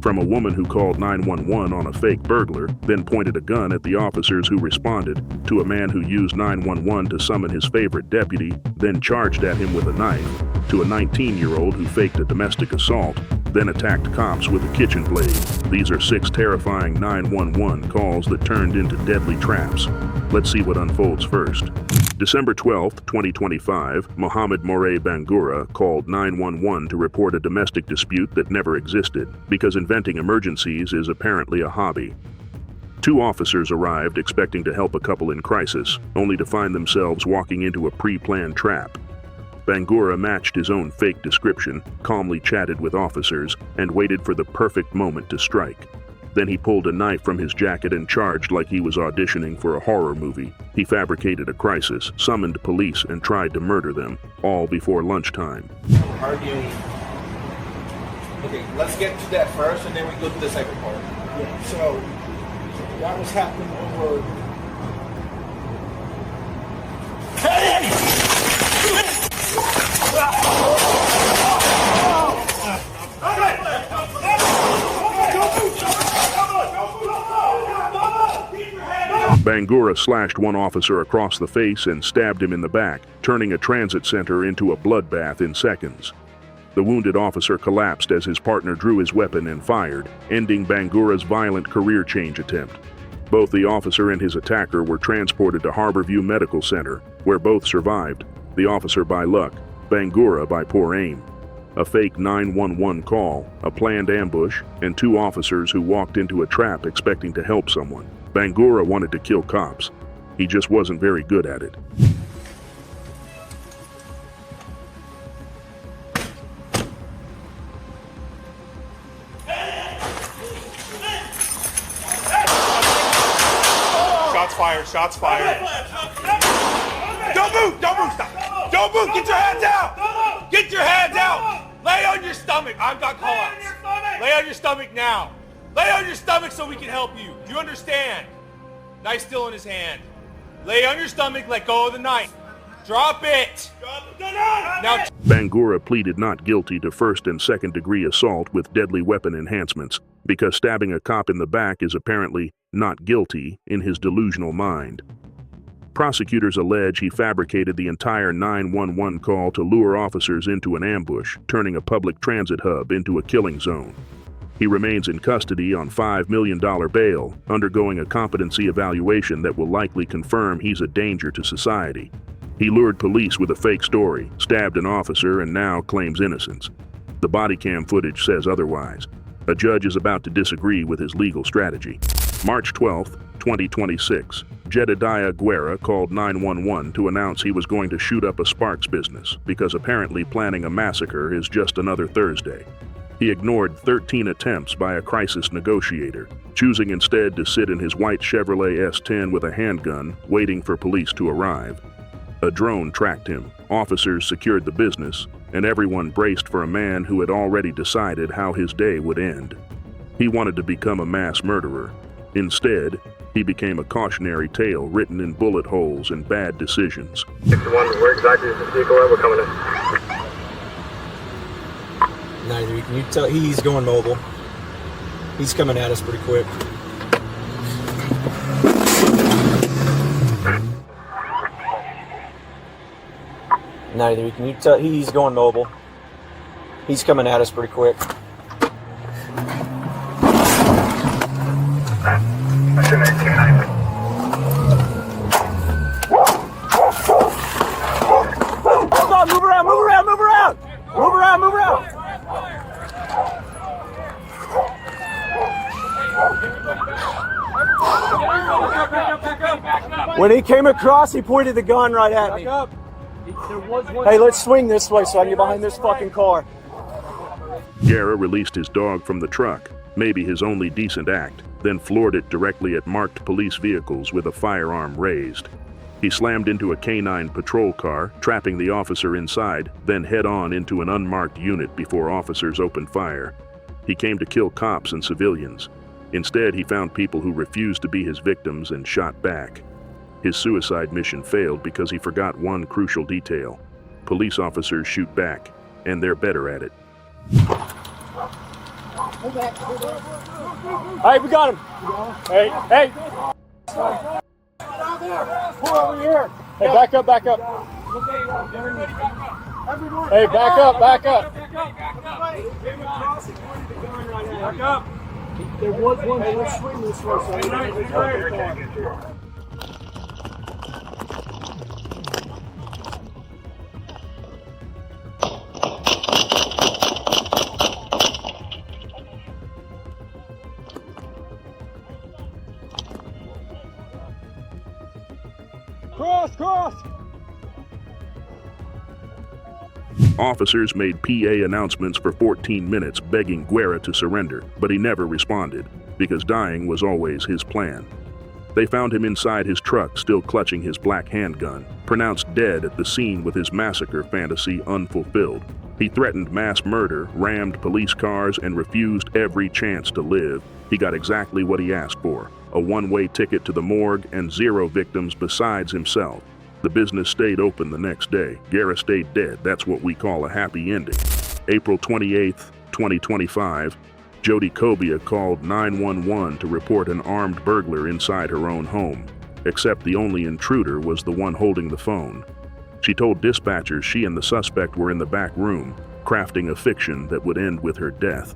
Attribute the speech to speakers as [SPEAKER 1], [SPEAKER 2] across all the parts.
[SPEAKER 1] From a woman who called 911 on a fake burglar, then pointed a gun at the officers who responded, to a man who used 911 to summon his favorite deputy, then charged at him with a knife, to a 19-year-old who faked a domestic assault, then attacked cops with a kitchen blade. These are 6 terrifying 911 calls that turned into deadly traps. Let's see what unfolds first. December 12, 2025, Mohammed Moray Bangura called 911 to report a domestic dispute that never existed, because inventing emergencies is apparently a hobby. 2 officers arrived expecting to help a couple in crisis, only to find themselves walking into a pre-planned trap. Bangura matched his own fake description, calmly chatted with officers, and waited for the perfect moment to strike. Then he pulled a knife from his jacket and charged like he was auditioning for a horror movie. He fabricated a crisis, summoned police, and tried to murder them, all before lunchtime.
[SPEAKER 2] Arguing. Okay, let's get to that first, and then we go to the second part.
[SPEAKER 3] Yeah, so that was happening over.
[SPEAKER 1] Bangura slashed one officer across the face and stabbed him in the back, turning a transit center into a bloodbath in seconds. The wounded officer collapsed as his partner drew his weapon and fired, ending Bangura's violent career change attempt. Both the officer and his attacker were transported to Harborview Medical Center, where both survived, the officer by luck, Bangura by poor aim. A fake 911 call, a planned ambush, and 2 officers who walked into a trap expecting to help someone. Bangura wanted to kill cops. He just wasn't very good at it.
[SPEAKER 4] Shots fired, shots fired. Don't move, stop. Don't move, get your hands out. Get your hands out. Lay on your stomach. I've got call-outs. Lay on your stomach now. Lay on your stomach so we can help you. Do you understand? Knife still in his hand. Lay on your stomach, let go of the knife. Drop it. Now,
[SPEAKER 1] Bangura pleaded not guilty to first and second degree assault with deadly weapon enhancements, because stabbing a cop in the back is apparently not guilty in his delusional mind. Prosecutors allege he fabricated the entire 911 call to lure officers into an ambush, turning a public transit hub into a killing zone. He remains in custody on $5 million bail, undergoing a competency evaluation that will likely confirm he's a danger to society. He lured police with a fake story, stabbed an officer, and now claims innocence. The body cam footage says otherwise. A judge is about to disagree with his legal strategy. March 12, 2026, Jedediah Guerra called 911 to announce he was going to shoot up a Sparks business because apparently planning a massacre is just another Thursday. He ignored 13 attempts by a crisis negotiator, choosing instead to sit in his white Chevrolet S10 with a handgun, waiting for police to arrive. A drone tracked him, officers secured the business, and everyone braced for a man who had already decided how his day would end. He wanted to become a mass murderer. Instead, he became a cautionary tale written in bullet holes and bad decisions.
[SPEAKER 5] 61, where exactly is this vehicle at? We're coming in.
[SPEAKER 3] Neither. Can you tell? He's going mobile. He's coming at us pretty quick. Neither. Can you tell? He's going mobile. He's coming at us pretty quick. Hold on, move around, move around, move around! Move around, move around! When he came across, he pointed the gun right at me. Hey, let's swing this way so I can get behind this fucking car.
[SPEAKER 1] Guerra released his dog from the truck, maybe his only decent act, then floored it directly at marked police vehicles with a firearm raised. He slammed into a K9 patrol car, trapping the officer inside, then head-on into an unmarked unit before officers opened fire. He came to kill cops and civilians. Instead, he found people who refused to be his victims and shot back. His suicide mission failed because he forgot one crucial detail. Police officers shoot back, and they're better at it.
[SPEAKER 3] Hey, we got him. Hey, hey. Pull over here. Hey, back up, back up. Hey, back up, back up. Back up. There was one. Let's swing this way. Cross!
[SPEAKER 1] Officers made PA announcements for 14 minutes begging Guerra to surrender, but he never responded, because dying was always his plan. They found him inside his truck, still clutching his black handgun, pronounced dead at the scene with his massacre fantasy unfulfilled. He threatened mass murder, rammed police cars, and refused every chance to live. He got exactly what he asked for, a one-way ticket to the morgue and 0 victims besides himself. The business stayed open the next day. Guerra stayed dead. That's what we call a happy ending. April 28, 2025, Jody Cobia called 911 to report an armed burglar inside her own home, except the only intruder was the one holding the phone. She told dispatchers she and the suspect were in the back room, crafting a fiction that would end with her death.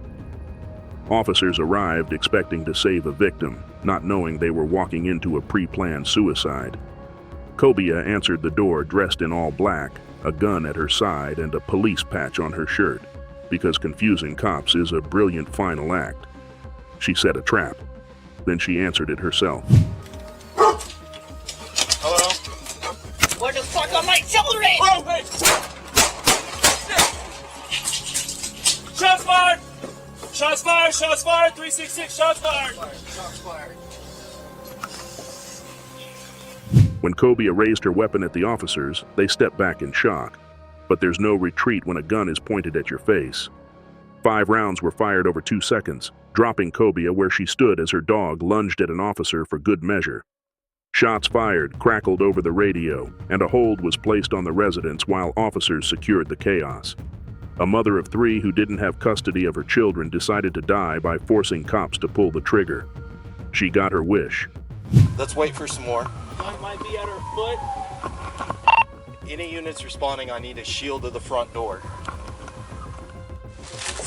[SPEAKER 1] Officers arrived expecting to save a victim, not knowing they were walking into a pre-planned suicide. Cobia answered the door dressed in all black, a gun at her side and a police patch on her shirt, because confusing cops is a brilliant final act. She set a trap. Then she answered it herself.
[SPEAKER 4] Hello?
[SPEAKER 6] What the fuck on my shoulder?
[SPEAKER 4] Oh, hey! Shots fired! Shots fired! Shots fired! 366, shots fired!
[SPEAKER 6] Shots fired.
[SPEAKER 1] When Cobia raised her weapon at the officers, they stepped back in shock. But there's no retreat when a gun is pointed at your face. 5 rounds were fired over 2 seconds, dropping Cobia where she stood as her dog lunged at an officer for good measure. Shots fired crackled over the radio, and a hold was placed on the residence while officers secured the chaos. A mother of 3 who didn't have custody of her children decided to die by forcing cops to pull the trigger. She got her wish.
[SPEAKER 7] Let's wait for some more.
[SPEAKER 6] Gun might be at her foot.
[SPEAKER 7] Any units responding, I need a shield to the front door.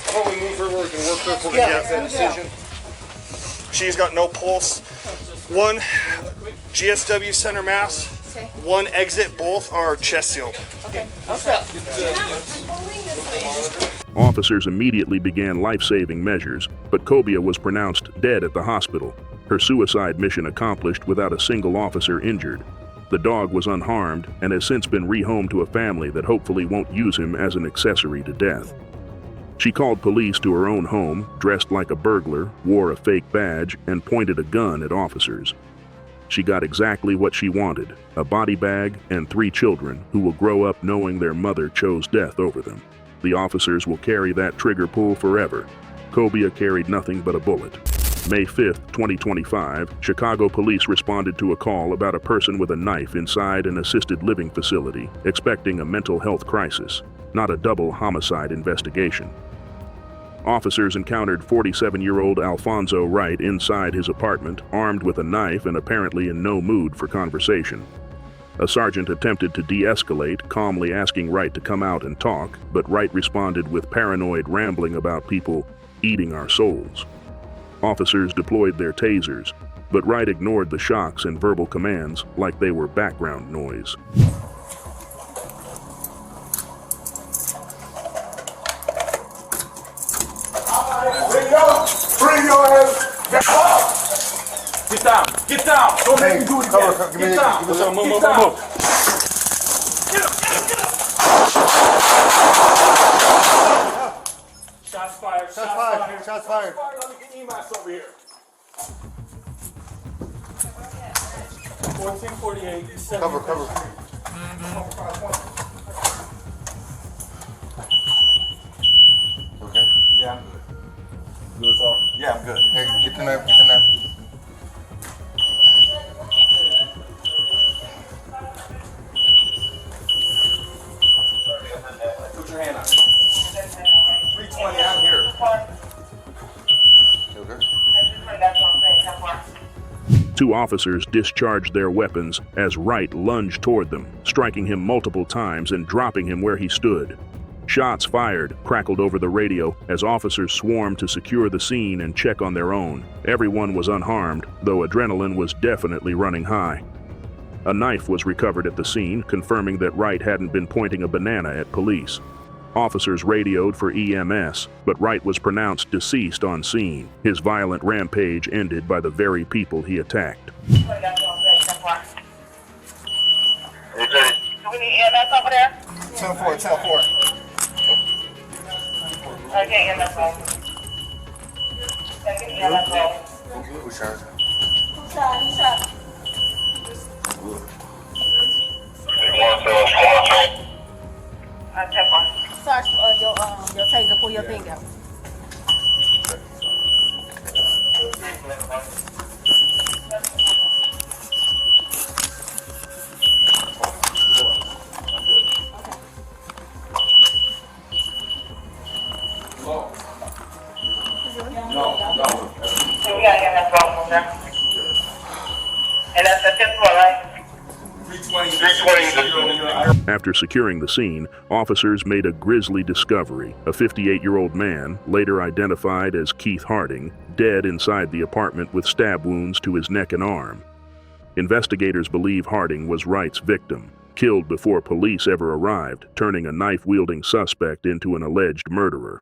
[SPEAKER 4] How about we move her where we can work her before we get that decision? She's got no pulse. 1 GSW center mass. 1 exit. Both are chest sealed.
[SPEAKER 6] Okay.
[SPEAKER 1] Officers immediately began life-saving measures, but Cobia was pronounced dead at the hospital, her suicide mission accomplished without a single officer injured. The dog was unharmed and has since been rehomed to a family that hopefully won't use him as an accessory to death. She called police to her own home, dressed like a burglar, wore a fake badge, and pointed a gun at officers. She got exactly what she wanted, a body bag and 3 children who will grow up knowing their mother chose death over them. The officers will carry that trigger pull forever. Cobia carried nothing but a bullet. May 5, 2025, Chicago police responded to a call about a person with a knife inside an assisted living facility, expecting a mental health crisis, not a double homicide investigation. Officers encountered 47-year-old Alfonso Wright inside his apartment, armed with a knife and apparently in no mood for conversation. A sergeant attempted to de-escalate, calmly asking Wright to come out and talk, but Wright responded with paranoid rambling about people eating our souls. Officers deployed their tasers, but Wright ignored the shocks and verbal commands like they were background noise.
[SPEAKER 4] Bring your ass back up! Get down! Get down! Don't make me do it again! Get down! Move! Get up! Shots fired! Shots fired!
[SPEAKER 7] Shots fired!
[SPEAKER 4] Let me get EMAS over here. 1448.
[SPEAKER 7] Cover. Okay?
[SPEAKER 4] Yeah, I'm good. Good, sir. Yeah, I'm good.
[SPEAKER 7] Hey, get the knife.
[SPEAKER 4] Put your hand on it. 320, I'm here.
[SPEAKER 1] Two officers discharged their weapons as Wright lunged toward them, striking him multiple times and dropping him where he stood. Shots fired crackled over the radio as officers swarmed to secure the scene and check on their own. Everyone was unharmed, though adrenaline was definitely running high. A knife was recovered at the scene, confirming that Wright hadn't been pointing a banana at police. Officers radioed for EMS, but Wright was pronounced deceased on scene. His violent rampage ended by the very people he attacked.
[SPEAKER 8] Do we need EMS over there?
[SPEAKER 2] 10-4, 10-4.
[SPEAKER 8] Okay, EMS roll. Second EMS roll.
[SPEAKER 2] Who's charged?
[SPEAKER 9] Sarge, your taser, pull your thing out.
[SPEAKER 8] So we got EMS roll from there. And that's the 10th floor, right? 320.
[SPEAKER 1] After securing the scene, officers made a grisly discovery. A 58-year-old man, later identified as Keith Harding, dead inside the apartment with stab wounds to his neck and arm. Investigators believe Harding was Wright's victim, killed before police ever arrived, turning a knife-wielding suspect into an alleged murderer.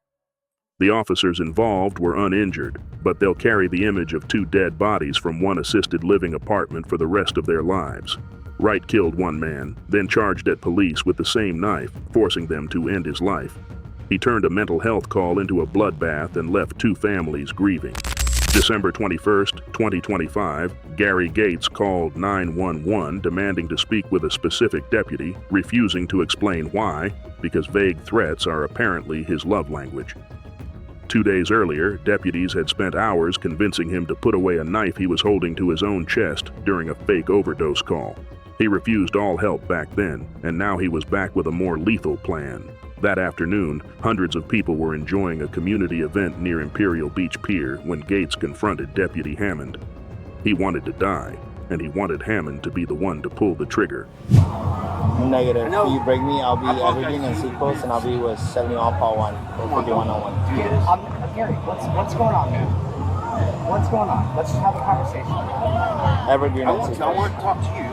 [SPEAKER 1] The officers involved were uninjured, but they'll carry the image of two dead bodies from one assisted living apartment for the rest of their lives. Wright killed one man, then charged at police with the same knife, forcing them to end his life. He turned a mental health call into a bloodbath and left two families grieving. December 21st, 2025, Gary Gates called 911 demanding to speak with a specific deputy, refusing to explain why, because vague threats are apparently his love language. 2 days earlier, deputies had spent hours convincing him to put away a knife he was holding to his own chest during a fake overdose call. He refused all help back then, and now he was back with a more lethal plan. That afternoon, hundreds of people were enjoying a community event near Imperial Beach Pier when Gates confronted Deputy Hammond. He wanted to die, and he wanted Hammond to be the one to pull the trigger.
[SPEAKER 10] Negative. If you break me, I'll be everything in sequence, and I'll be with 71.1 or 5101.
[SPEAKER 11] Gary, what's going on, man? What's going on? Let's just have a conversation.
[SPEAKER 10] Evergreen
[SPEAKER 11] I
[SPEAKER 10] and
[SPEAKER 11] want
[SPEAKER 10] sequence.
[SPEAKER 11] to talk to you.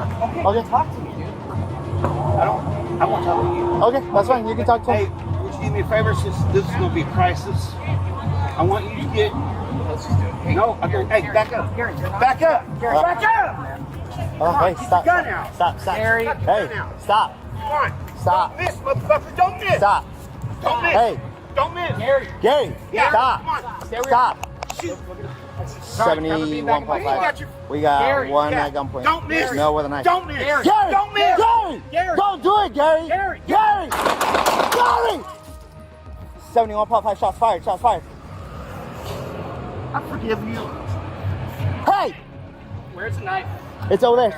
[SPEAKER 10] Okay.
[SPEAKER 11] Talk to me, dude. I want to talk to you.
[SPEAKER 10] Okay, that's fine. You can talk to
[SPEAKER 11] Hey,
[SPEAKER 10] him.
[SPEAKER 11] would you do me a favor since this is going to be a crisis? I want you to get... Let's just do it. Hey, no, hey, back up. Gary, back up. Gary, back up.
[SPEAKER 10] Oh, hey, stop.
[SPEAKER 11] Gun out.
[SPEAKER 10] Stop.
[SPEAKER 11] Gary,
[SPEAKER 10] Hey, stop.
[SPEAKER 11] come on.
[SPEAKER 10] Stop.
[SPEAKER 11] Don't miss, motherfucker. Don't miss.
[SPEAKER 10] Stop.
[SPEAKER 11] Don't miss.
[SPEAKER 10] Hey,
[SPEAKER 11] Don't miss. Gary.
[SPEAKER 10] stop.
[SPEAKER 11] Come on.
[SPEAKER 10] Stop.
[SPEAKER 11] Shoot.
[SPEAKER 10] 71.5. We got
[SPEAKER 11] Gary,
[SPEAKER 10] one at gunpoint.
[SPEAKER 11] Don't miss.
[SPEAKER 10] No with a knife.
[SPEAKER 11] Don't miss.
[SPEAKER 10] Gary.
[SPEAKER 11] Don't miss.
[SPEAKER 10] Gary. Don't do it, Gary.
[SPEAKER 11] Gary.
[SPEAKER 10] 71.5 shots fired.
[SPEAKER 11] I forgive you.
[SPEAKER 10] Hey,
[SPEAKER 11] Where's the knife?
[SPEAKER 10] it's over there.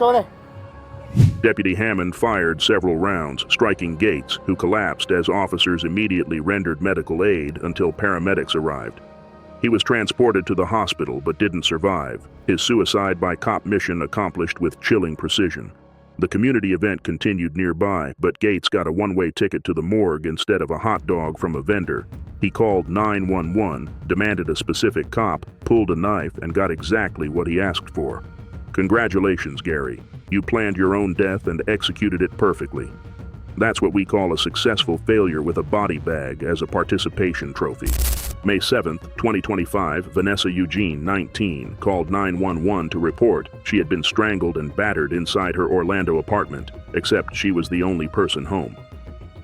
[SPEAKER 1] Deputy Hammond fired several rounds, striking Gates, who collapsed as officers immediately rendered medical aid until paramedics arrived. He was transported to the hospital but didn't survive, his suicide by cop mission accomplished with chilling precision. The community event continued nearby, but Gates got a one-way ticket to the morgue instead of a hot dog from a vendor. He called 911, demanded a specific cop, pulled a knife, and got exactly what he asked for. Congratulations, Gary. You planned your own death and executed it perfectly. That's what we call a successful failure with a body bag as a participation trophy. May 7th, 2025, Vanessa Eugene, 19, called 911 to report she had been strangled and battered inside her Orlando apartment, except she was the only person home.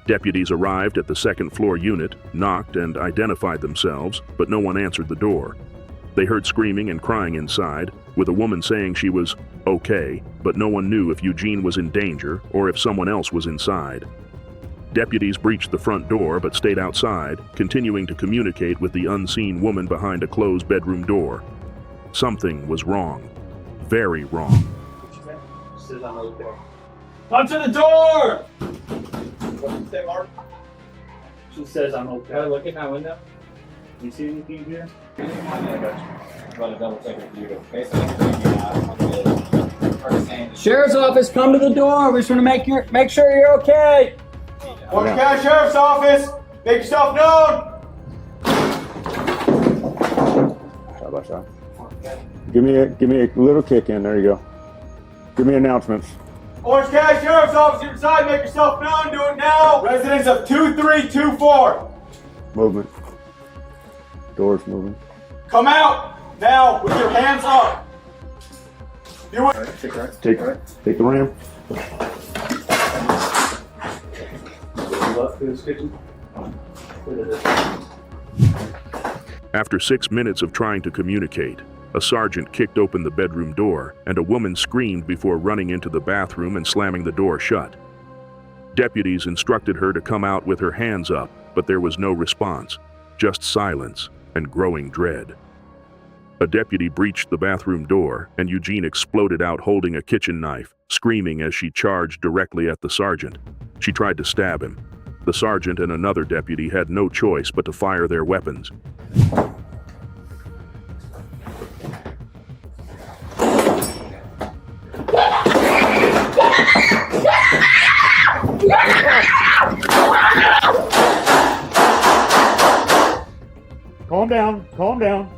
[SPEAKER 1] Deputies arrived at the second-floor unit, knocked and identified themselves, but no one answered the door. They heard screaming and crying inside, with a woman saying she was okay, but no one knew if Eugene was in danger or if someone else was inside. Deputies breached the front door but stayed outside, continuing to communicate with the unseen woman behind a closed bedroom door. Something was wrong. Very wrong.
[SPEAKER 6] Come to the door! She says I'm okay. Look at my window. You see anything here?
[SPEAKER 3] Sheriff's office, come to the door. We just want to make sure you're okay.
[SPEAKER 6] Orange County Sheriff's Office, make yourself known.
[SPEAKER 12] Side by side. Give me a little kick in. There you go. Give me announcements.
[SPEAKER 6] Orange County Sheriff's Office inside, make yourself known. Do it now. Residents of 2324.
[SPEAKER 12] Movement. Doors moving.
[SPEAKER 6] Come out now with your hands up. You want
[SPEAKER 12] Take the ram.
[SPEAKER 1] After 6 minutes of trying to communicate, a sergeant kicked open the bedroom door and a woman screamed before running into the bathroom and slamming the door shut. Deputies instructed her to come out with her hands up, but there was no response, just silence and growing dread. A deputy breached the bathroom door, and Eugene exploded out holding a kitchen knife, screaming as she charged directly at the sergeant. She tried to stab him. The sergeant and another deputy had no choice but to fire their weapons.
[SPEAKER 12] Calm down. Calm down.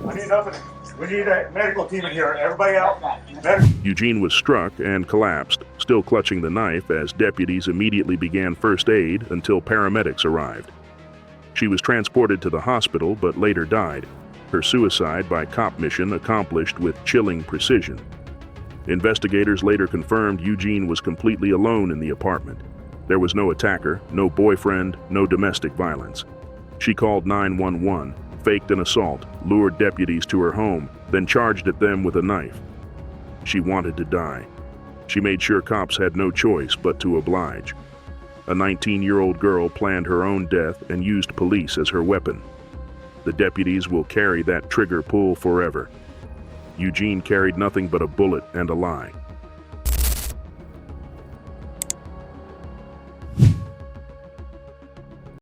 [SPEAKER 12] I need nothing. We need a medical team in here. Everybody out.
[SPEAKER 1] Eugene was struck and collapsed, still clutching the knife as deputies immediately began first aid until paramedics arrived. She was transported to the hospital but later died, her suicide by cop mission accomplished with chilling precision. Investigators later confirmed Eugene was completely alone in the apartment. There was no attacker, no boyfriend, no domestic violence. She called 911, faked an assault, lured deputies to her home, then charged at them with a knife. She wanted to die. She made sure cops had no choice but to oblige. A 19-year-old girl planned her own death and used police as her weapon. The deputies will carry that trigger pull forever. Eugene carried nothing but a bullet and a lie.